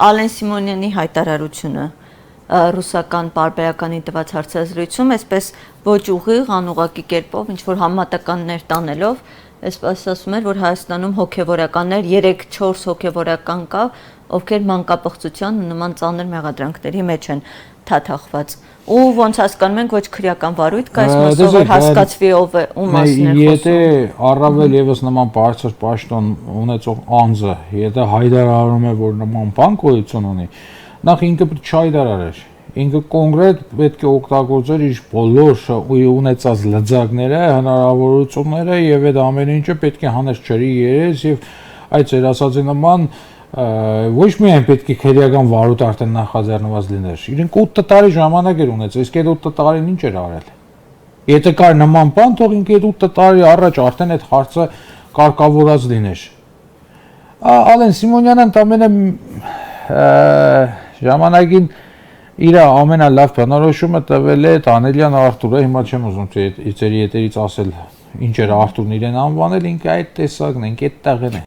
Ալեն Սիմոնյանի հայտարարությունը ռուսական պարբերականի տված հարցազրույցում, այսպես ոչ ուղիղ, անուղղակի կերպով, ինչ-որ համատականներ տանելով, այսպես ասում էր, որ Հայաստանում հոգևորականներ 3-4 հոգևորական կա, ովքեր մանկապղծության ու նման ծանր մեղադրանքների մեջ են թաթախված։ Ու ոնց հասկանում ենք, ոչ քրեական վարույթ կա, այս մասով որ հասկացվի ով է ու մասն է խոսում։ Եթե առավել եւս նման բարձր պաշտոն ունեցող անձը, եթե հայտարարում է, որ նման բան գոյություն ունի, նախ ինքը պետք է չհայտարարեր։ Ինքը կոնկրետ պետք է օգտագործեր իր բոլոր ունեցած լծակները, հնարավորությունները եւ այդ ամեն ինչը պետք է հաներ ջրի երես եւ այդ ծեր ասածի նման ոչ միայն պետք է քրեական վարույթ արդեն նախաձեռնված լիներ։ Իրենք 8 տարի ժամանակ էր ունեցել, իսկ այդ 8 տարին ինչ էր արել։ Եթե կար նման բան, թող ինքը այդ 8 տարի առաջ արդեն այդ հարցը կարգավորած լիներ։ Ալեն Սիմոնյանը ընդամենը ժամանակին իր ամենալավ բնորոշումը տվել է Դանիելյան Արթուրը, հիմա չեմ ուզում ձեր եթերից ասել ինչ էր Արթուրն իրեն անվանել, ինքը այդ տեսակն է, ինքը այդ տեղն է։